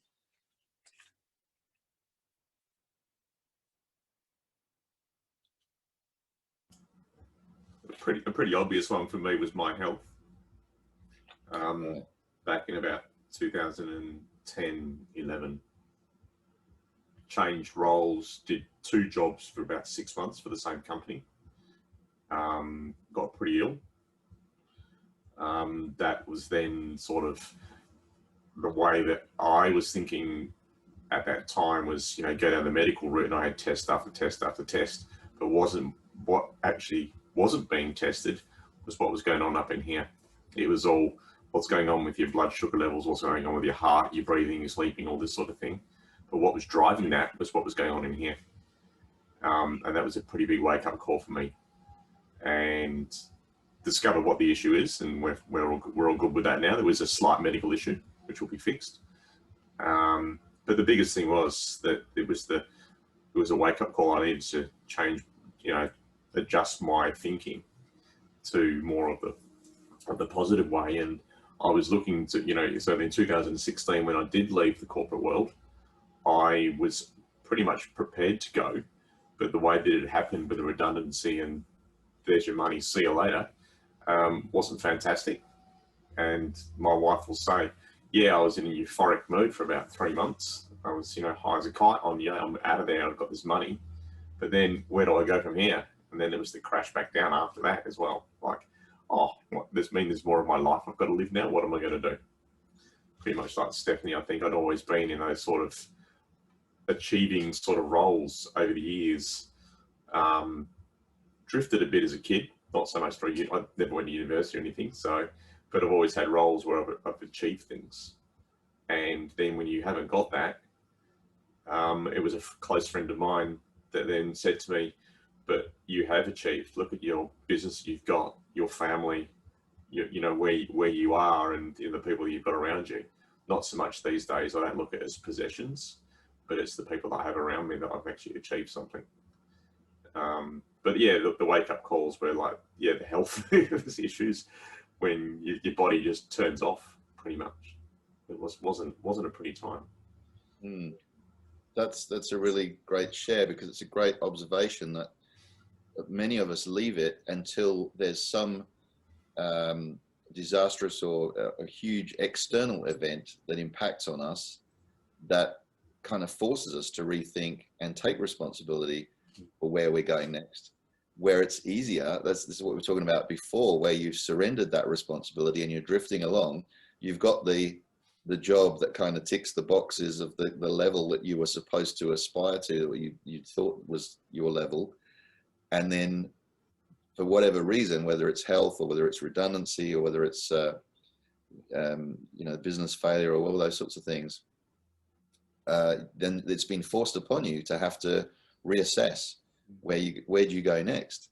a pretty obvious one for me was my health. Right. Back in about 2010, 11, changed roles, did 2 jobs for about 6 months for the same company. Got pretty ill. That was then sort of the way that I was thinking at that time was, you know, go down the medical route, and I had test after test after test, but what actually wasn't being tested was what was going on up in here. It was all what's going on with your blood sugar levels, what's going on with your heart, your breathing, your sleeping, all this sort of thing. But what was driving that was what was going on in here. And that was a pretty big wake-up call for me. And discover what the issue is, and we're all good with that now. There was a slight medical issue, which will be fixed. But the biggest thing was that it was a wake-up call. I needed to change, you know, adjust my thinking to more of the positive way. And I was looking to, you know, so in 2016, when I did leave the corporate world, I was pretty much prepared to go, but the way that it happened with the redundancy and there's your money, see you later, wasn't fantastic. And my wife will say, yeah, I was in a euphoric mood for about 3 months. I was, you know, high as a kite on, yeah, I'm out of there, I've got this money. But then where do I go from here? And then there was the crash back down after that as well. Like, oh, what, this means there's more of my life I've got to live now. What am I going to do? Pretty much like Stephanie, I think I'd always been in those sort of achieving sort of roles over the years. Drifted a bit as a kid, not so much I never went to university or anything. So, but I've always had roles where I've achieved things. And then when you haven't got that, it was a close friend of mine that then said to me, but you have achieved, look at your business you've got, your family, you know, where you are and you know, the people you've got around you. Not so much these days, I don't look at it as possessions, but it's the people that I have around me that I've actually achieved something. But yeah, the wake-up calls were like, yeah, the health issues when your body just turns off pretty much. It wasn't a pretty time. That's a really great share, because it's a great observation that many of us leave it until there's some disastrous or a huge external event that impacts on us that kind of forces us to rethink and take responsibility for where we're going next. Where it's easier, this is what we were talking about before, where you've surrendered that responsibility and you're drifting along. You've got the job that kind of ticks the boxes of the level that you were supposed to aspire to, or you thought was your level. And then for whatever reason, whether it's health or whether it's redundancy or whether it's you know, business failure or all those sorts of things, then it's been forced upon you to have to reassess where do you go next.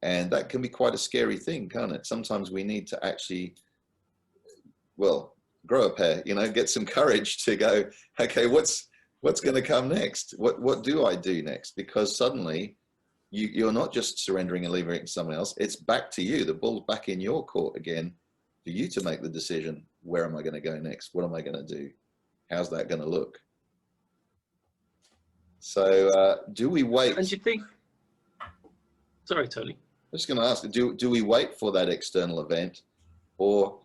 And that can be quite a scary thing, can't it? Sometimes we need to actually, well, grow a pair, you know, get some courage to go, okay, what's going to come next? What do I do next? Because suddenly you're not just surrendering and leaving it to someone else. It's back to you. The ball's back in your court again for you to make the decision. Where am I going to go next? What am I going to do? How's that going to look? So do we wait? And you think, sorry, Tony. I'm just going to ask, do we wait for that external event, or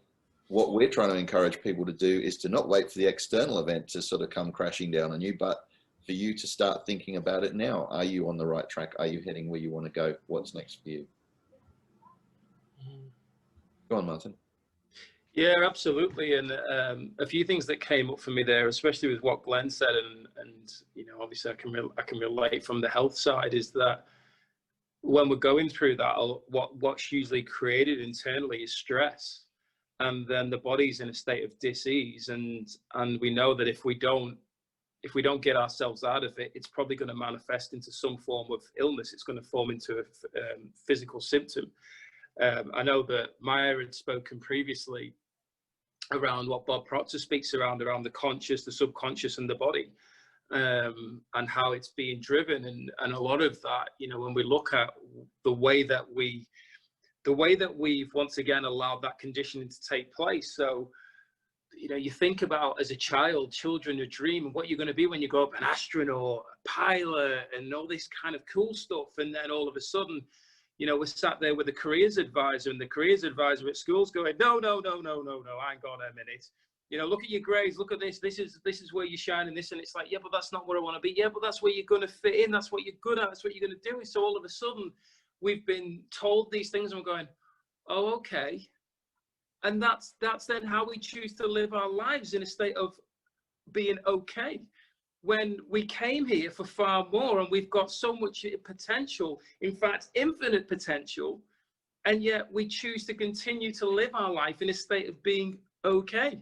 what we're trying to encourage people to do is to not wait for the external event to sort of come crashing down on you, but for you to start thinking about it now. Are you on the right track? Are you heading where you want to go? What's next for you? Go on, Martin. Yeah, absolutely. And a few things that came up for me there, especially with what Glenn said, and you know, obviously I can relate from the health side, is that when we're going through that, what's usually created internally is stress, and then the body's in a state of dis-ease, and we know that if we don't get ourselves out of it, it's probably going to manifest into some form of illness. It's going to form into a physical symptom. I know that Maya had spoken previously around what Bob Proctor speaks around the conscious, the subconscious, and the body, and how it's being driven. And a lot of that, you know, when we look at the way that we've once again allowed that conditioning to take place. So, you know, you think about as a child, children are dreaming what you're going to be when you grow up, an astronaut, a pilot, and all this kind of cool stuff. And then all of a sudden, You know, we're sat there with a careers advisor, and the careers advisor at school's going, no, hang on a minute. You know, look at your grades, look at this. This is where you shine in this. And it's like, yeah, but that's not where I want to be. Yeah, but that's where you're going to fit in. That's what you're good at. That's what you're going to do. And so all of a sudden, we've been told these things, and we're going, oh, okay. And that's then how we choose to live our lives, in a state of being okay. When we came here for far more, and we've got so much potential, in fact, infinite potential, and yet we choose to continue to live our life in a state of being okay.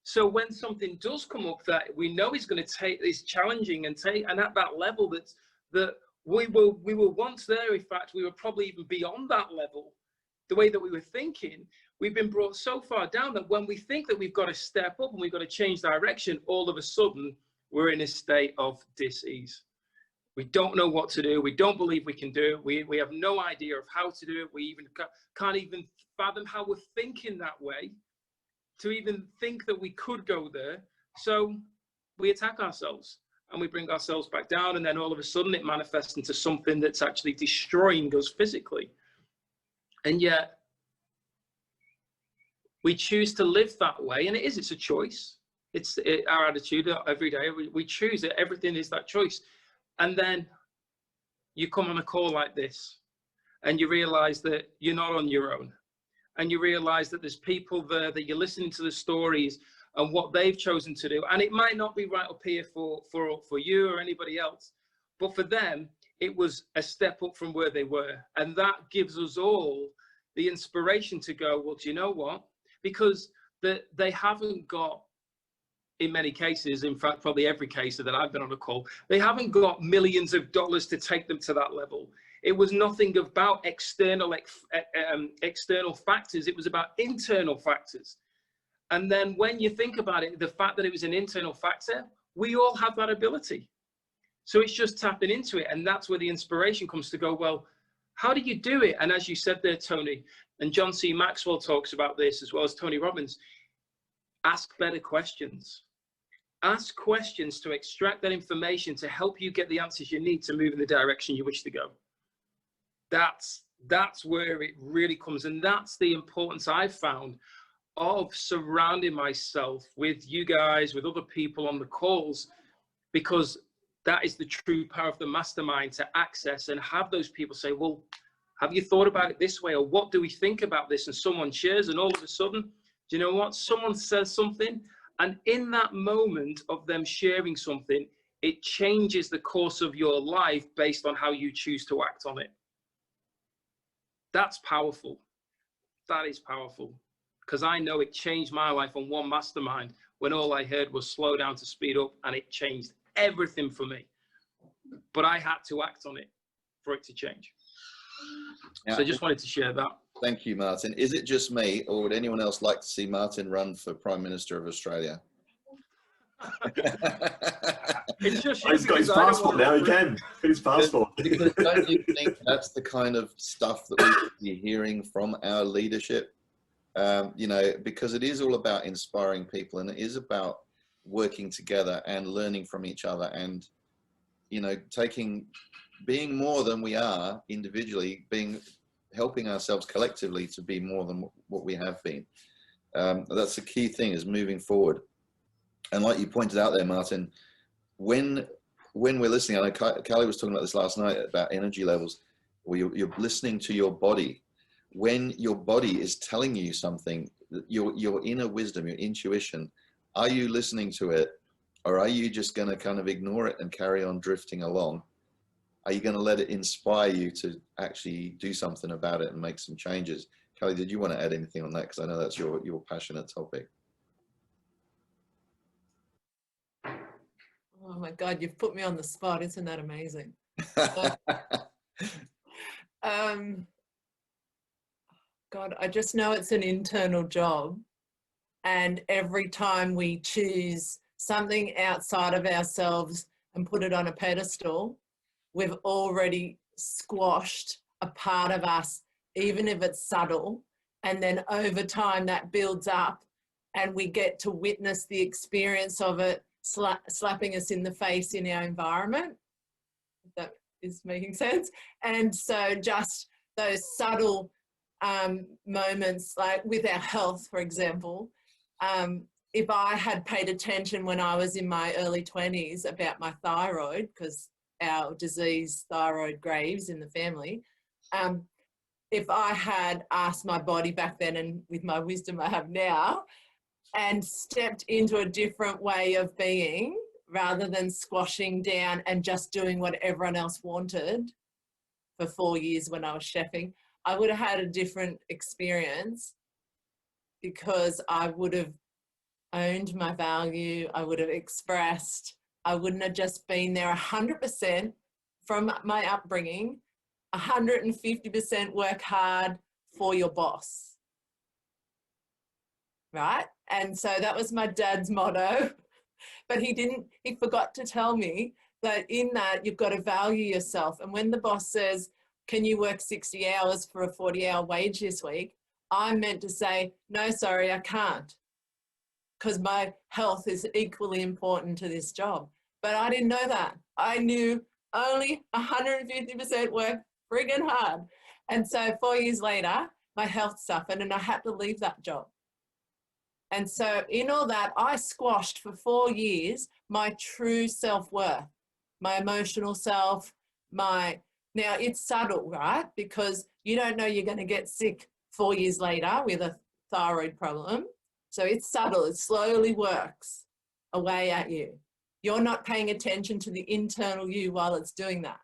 So when something does come up that we know is going to take, is challenging, and at that level that we were once there, in fact, we were probably even beyond that level, the way that we were thinking, we've been brought so far down that when we think that we've got to step up and we've got to change direction, all of a sudden, we're in a state of dis-ease. We don't know what to do. We don't believe we can do it. We have no idea of how to do it. We even can't even fathom how we're thinking that way, to even think that we could go there. So we attack ourselves, and we bring ourselves back down, and then all of a sudden it manifests into something that's actually destroying us physically. And yet we choose to live that way, and it's a choice. It's our attitude every day. We choose it. Everything is that choice. And then you come on a call like this, and you realize that you're not on your own. And you realize that there's people there, that you're listening to the stories and what they've chosen to do. And it might not be right up here for you or anybody else, but for them, it was a step up from where they were. And that gives us all the inspiration to go, well, do you know what? Because they haven't got, in many cases, in fact, probably every case that I've been on a call, they haven't got millions of dollars to take them to that level. It was nothing about external factors. It was about internal factors. And then when you think about it, the fact that it was an internal factor, we all have that ability. So it's just tapping into it. And that's where the inspiration comes to go, well, how do you do it? And as you said there, Tony, and John C. Maxwell talks about this, as well as Tony Robbins, ask better questions. Ask questions to extract that information to help you get the answers you need to move in the direction you wish to go. That's where it really comes. And that's the importance I've found of surrounding myself with you guys, with other people on the calls, because that is the true power of the mastermind, to access and have those people say, well, have you thought about it this way? Or what do we think about this? And someone shares, and all of a sudden, do you know what? Someone says something, and in that moment of them sharing something, it changes the course of your life based on how you choose to act on it. That's powerful. That is powerful. Because I know it changed my life on one mastermind when all I heard was slow down to speed up, and it changed everything for me. But I had to act on it for it to change. Yeah. So I just wanted to share that. Thank you, Martin. Is it just me, or would anyone else like to see Martin run for Prime Minister of Australia? It's just he's got his passport now. He can. His passport. Because don't you think that's the kind of stuff that we should be hearing from our leadership? You know, because it is all about inspiring people, and it is about working together and learning from each other, and, you know, being more than we are individually, helping ourselves collectively to be more than what we have been. That's the key thing, is moving forward. And like you pointed out there, Martin, when we're listening, I know Callie was talking about this last night about energy levels, where you're listening to your body. When your body is telling you something, your inner wisdom, your intuition, are you listening to it, or are you just going to kind of ignore it and carry on drifting along? Are you going to let it inspire you to actually do something about it and make some changes? Callie, did you want to add anything on that? Because I know that's your passionate topic. Oh my God, you've put me on the spot. Isn't that amazing? God, I just know it's an internal job. And every time we choose something outside of ourselves and put it on a pedestal, we've already squashed a part of us, even if it's subtle. And then over time that builds up, and we get to witness the experience of it slapping us in the face in our environment. If that is making sense. And so just those subtle moments, like with our health, for example. If I had paid attention when I was in my early 20s about my thyroid, because our disease, thyroid graves in the family, if I had asked my body back then, and with my wisdom I have now, and stepped into a different way of being rather than squashing down and just doing what everyone else wanted for 4 years when I was chefing, I would have had a different experience, because I would have owned my value, I would have expressed, I wouldn't have just been there 100% from my upbringing, 150% work hard for your boss, right? And so that was my dad's motto, but he forgot to tell me that in that you've got to value yourself. And when the boss says, can you work 60 hours for a 40-hour wage this week? I'm meant to say, no, sorry, I can't, because my health is equally important to this job. But I didn't know that. I knew only 150% work friggin' hard. And so 4 years later, my health suffered and I had to leave that job. And so in all that, I squashed for 4 years my true self-worth, my emotional self, now it's subtle, right? Because you don't know you're going to get sick 4 years later with a thyroid problem. So it's subtle, it slowly works away at you. You're not paying attention to the internal you while it's doing that.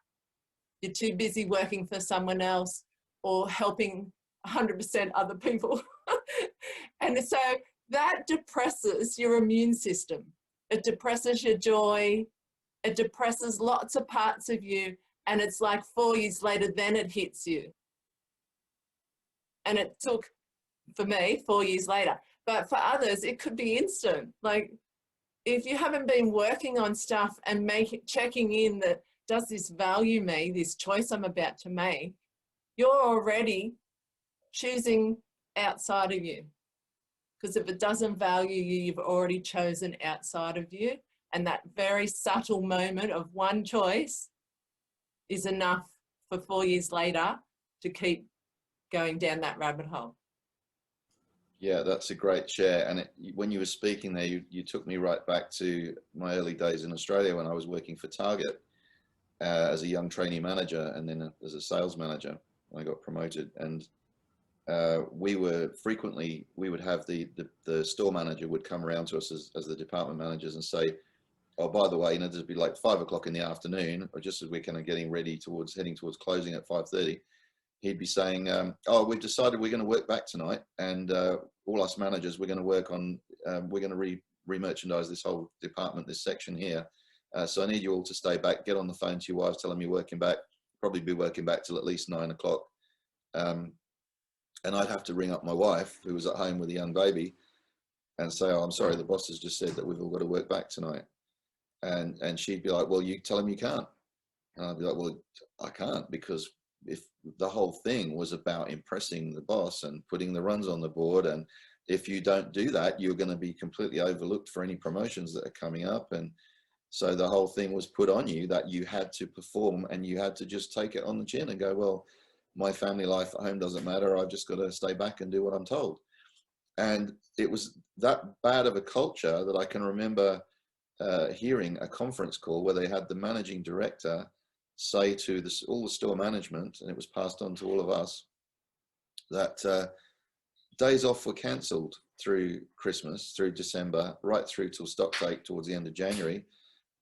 You're too busy working for someone else or helping 100% other people. And so that depresses your immune system. It depresses your joy. It depresses lots of parts of you. And it's like 4 years later, then it hits you. And it took, for me, 4 years later. But for others, it could be instant. Like, if you haven't been working on stuff and checking in that, does this value me, this choice I'm about to make, you're already choosing outside of you. Because if it doesn't value you, you've already chosen outside of you. And that very subtle moment of one choice is enough for 4 years later to keep going down that rabbit hole. Yeah, that's a great share. And when you were speaking there, you took me right back to my early days in Australia when I was working for Target as a young trainee manager, and then as a sales manager when I got promoted. And we would have the store manager would come around to us as the department managers and say, oh, by the way, there'd be like 5 o'clock in the afternoon, or just as we're kind of heading towards closing at 5:30. He'd be saying, oh, we've decided we're going to work back tonight, and all us managers, we're going to work on, we're going to re-merchandise this whole department, this section here. So I need you all to stay back, get on the phone to your wives, tell them you're working back, probably be working back till at least 9 o'clock. And I'd have to ring up my wife, who was at home with a young baby, and say, oh, I'm sorry, the boss has just said that we've all got to work back tonight. And she'd be like, well, you tell him you can't. And I'd be like, well, I can't, because if the whole thing was about impressing the boss and putting the runs on the board, and if you don't do that, you're going to be completely overlooked for any promotions that are coming up. And so the whole thing was put on you that you had to perform, and you had to just take it on the chin and go, well, my family life at home doesn't matter, I've just got to stay back and do what I'm told. And it was that bad of a culture that I can remember hearing a conference call where they had the managing director say to all the store management, and it was passed on to all of us, that days off were cancelled through Christmas, through December, right through till stock take towards the end of January.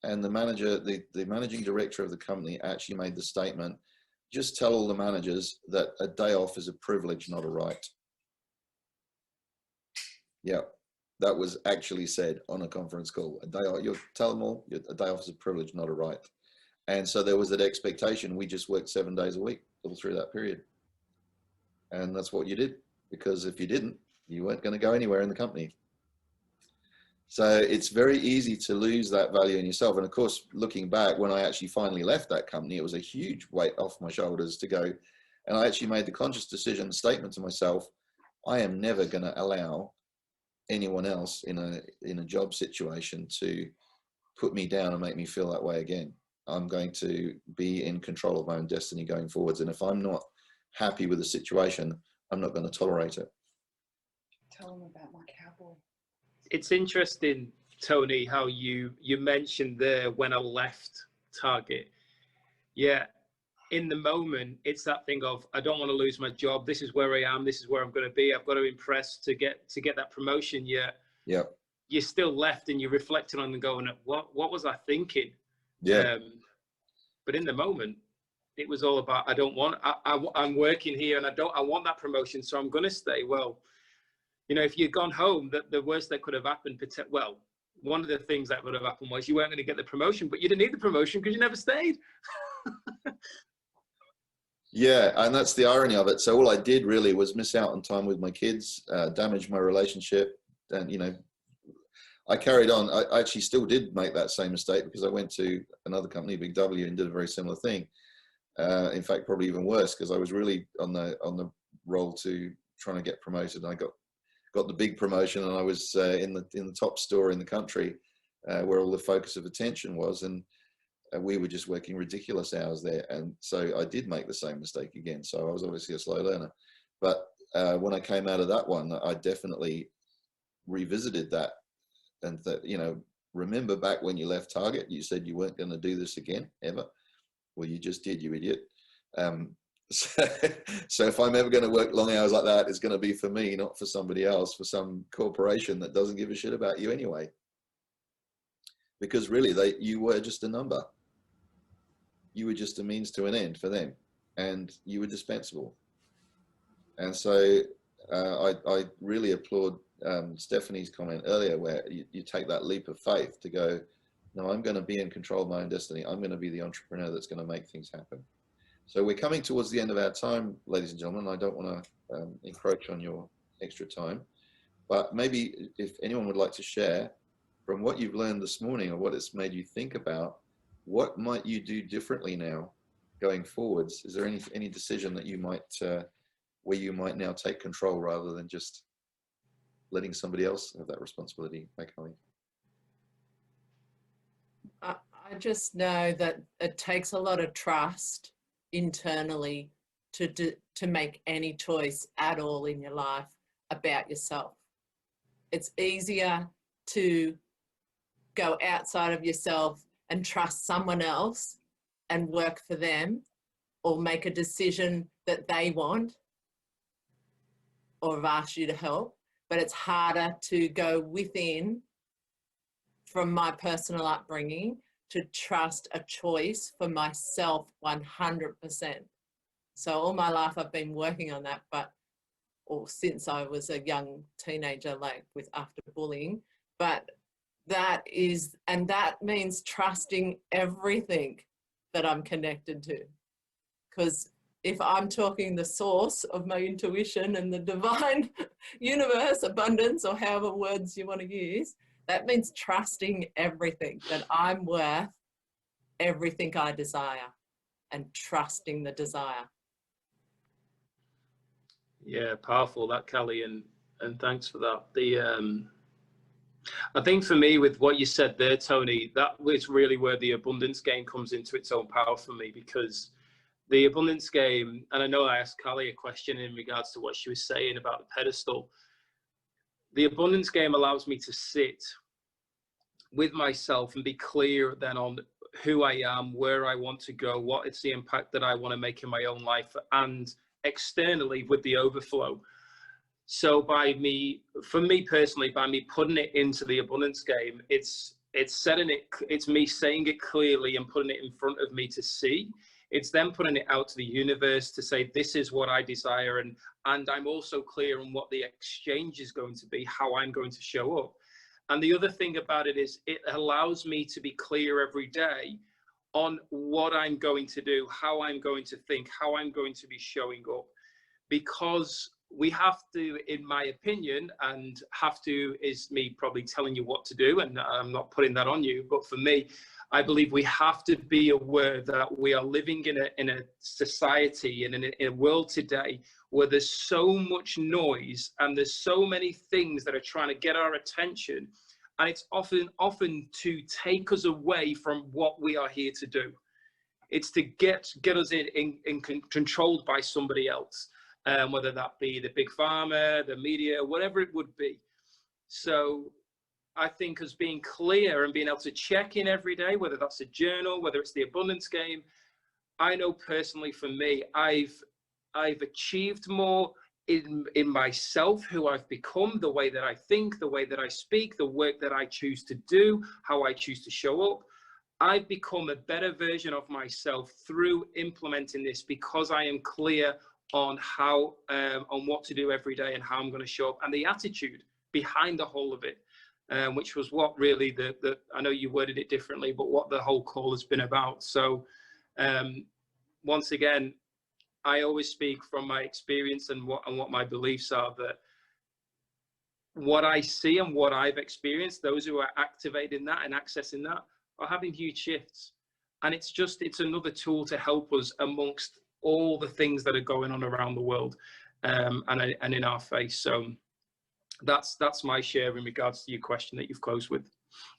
And the managing director of the company actually made the statement, just tell all the managers that a day off is a privilege, not a right. Yeah, that was actually said on a conference call. A day off, you'll tell them all, a day off is a privilege, not a right. And so there was that expectation. We just worked 7 days a week all through that period. And that's what you did, because if you didn't, you weren't going to go anywhere in the company. So it's very easy to lose that value in yourself. And of course, looking back, when I actually finally left that company, it was a huge weight off my shoulders to go. And I actually made the conscious decision, statement to myself, I am never going to allow anyone else in a job situation to put me down and make me feel that way again. I'm going to be in control of my own destiny going forwards. And if I'm not happy with the situation, I'm not going to tolerate it. Tell them about my cowboy. It's interesting, Tony, how you mentioned there when I left Target. Yeah, in the moment, it's that thing of, I don't want to lose my job. This is where I am. This is where I'm going to be. I've got to impress to get that promotion. Yeah. Yep. You're still left and you're reflecting on and going, what was I thinking? Yeah. But in the moment, it was all about, I'm working here and I want that promotion, so I'm going to stay. Well, you know, if you'd gone home, the worst that could have happened, well, one of the things that would have happened was you weren't going to get the promotion, but you didn't need the promotion because you never stayed. Yeah, and that's the irony of it. So all I did really was miss out on time with my kids, damage my relationship, and, you know, I carried on. I actually still did make that same mistake because I went to another company, Big W, and did a very similar thing. In fact, probably even worse, because I was really on the roll to trying to get promoted. And I got the big promotion, and I was in the top store in the country, where all the focus of attention was, and we were just working ridiculous hours there. And so I did make the same mistake again. So I was obviously a slow learner. But when I came out of that one, I definitely revisited that. And that, you know, remember back when you left Target, you said you weren't going to do this again, ever. Well, you just did, you idiot. So if I'm ever going to work long hours like that, it's going to be for me, not for somebody else, for some corporation that doesn't give a shit about you anyway. Because really, you were just a number. You were just a means to an end for them, and you were dispensable. And so I really applaud Stephanie's comment earlier, where you take that leap of faith to go, no, I'm going to be in control of my own destiny. I'm going to be the entrepreneur that's going to make things happen. So we're coming towards the end of our time, ladies and gentlemen. I don't want to encroach on your extra time, but maybe if anyone would like to share from what you've learned this morning, or what it's made you think about, what might you do differently now going forwards? Is there any decision that you might, where you might now take control rather than just letting somebody else have that responsibility? I just know that it takes a lot of trust internally to make any choice at all in your life about yourself. It's easier to go outside of yourself and trust someone else and work for them, or make a decision that they want or have asked you to help. But it's harder to go within, from my personal upbringing, to trust a choice for myself 100%. So all my life I've been working on that, or since I was a young teenager, like after bullying. But that means trusting everything that I'm connected to. Because if I'm talking the source of my intuition and the divine universe, abundance, or however words you want to use, that means trusting everything, that I'm worth everything I desire, and trusting the desire. Yeah, powerful, that, Callie, and thanks for that. I think for me, with what you said there, Tony, that was really where the abundance game comes into its own power for me, because the abundance game, and I know I asked Callie a question in regards to what she was saying about the pedestal. The abundance game allows me to sit with myself and be clear then on who I am, where I want to go, what is the impact that I want to make in my own life, and externally with the overflow. So for me personally, by me putting it into the abundance game, it's me saying it clearly and putting it in front of me to see. It's then putting it out to the universe to say, this is what I desire. And I'm also clear on what the exchange is going to be, how I'm going to show up. And the other thing about it is it allows me to be clear every day on what I'm going to do, how I'm going to think, how I'm going to be showing up. Because we have to, in my opinion, and have to is me probably telling you what to do, and I'm not putting that on you, but for me, I believe we have to be aware that we are living in a society and in a world today where there's so much noise and there's so many things that are trying to get our attention, and it's often to take us away from what we are here to do. It's to get us controlled by somebody else, whether that be the big pharma, the media, whatever it would be. So I think as being clear and being able to check in every day, whether that's a journal, whether it's the abundance game, I know personally for me, I've achieved more in myself, who I've become, the way that I think, the way that I speak, the work that I choose to do, how I choose to show up. I've become a better version of myself through implementing this, because I am clear on how, on what to do every day and how I'm going to show up, and the attitude behind the whole of it, which was what really I know you worded it differently, but what the whole call has been about. So once again, I always speak from my experience and what my beliefs are, that what I see and what I've experienced, those who are activating that and accessing that are having huge shifts. And it's another tool to help us amongst all the things that are going on around the world, and in our face. So that's my share in regards to your question that you've closed with.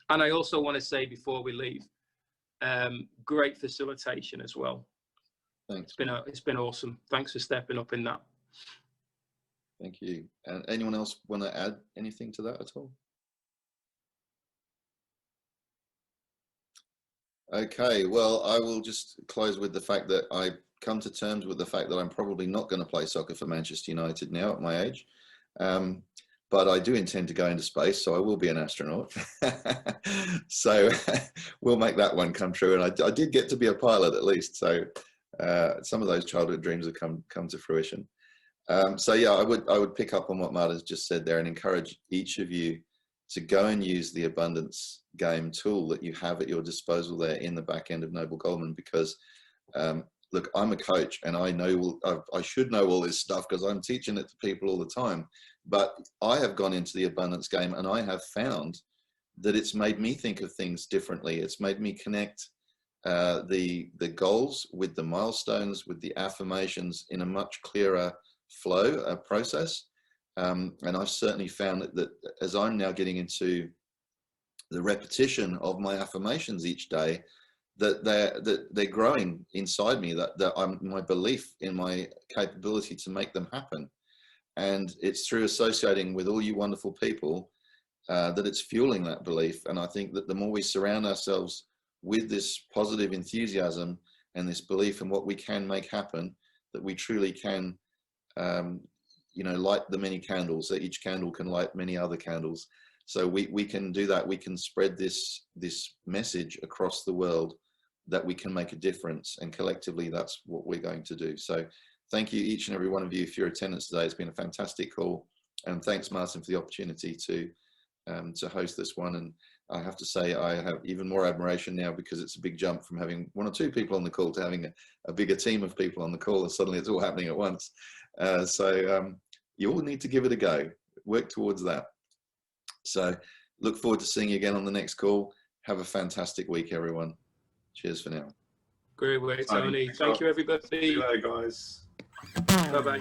And I also want to say before we leave, great facilitation as well. Thanks. It's been awesome. Thanks for stepping up in that. Thank you. And anyone else want to add anything to that at all? Okay, well, I will just close with the fact that I come to terms with the fact that I'm probably not going to play soccer for Manchester United now at my age. But I do intend to go into space, so I will be an astronaut. So we'll make that one come true. And I did get to be a pilot at least. So some of those childhood dreams have come to fruition. So yeah, I would pick up on what Marta's just said there and encourage each of you to go and use the abundance game tool that you have at your disposal there in the back end of Noble Goldman, because look, I'm a coach and I should know all this stuff because I'm teaching it to people all the time. But I have gone into the abundance game and I have found that it's made me think of things differently. It's made me connect the goals with the milestones, with the affirmations in a much clearer flow process. And I've certainly found that as I'm now getting into the repetition of my affirmations each day, that they're growing inside me, that my belief in my capability to make them happen. And it's through associating with all you wonderful people that it's fueling that belief. And I think that the more we surround ourselves with this positive enthusiasm and this belief in what we can make happen, that we truly can, light the many candles, that each candle can light many other candles. So we can do that. We can spread this message across the world that we can make a difference. And collectively, that's what we're going to do. So thank you, each and every one of you, for your attendance today. It's been a fantastic call. And thanks, Martin, for the opportunity to host this one. And I have to say, I have even more admiration now, because it's a big jump from having one or two people on the call to having a bigger team of people on the call, and suddenly it's all happening at once. So you all need to give it a go. Work towards that. So look forward to seeing you again on the next call. Have a fantastic week, everyone. Cheers for now. Great work, Tony. Thank you, everybody. See you later, guys. Bye-bye.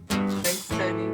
Thanks, Tony.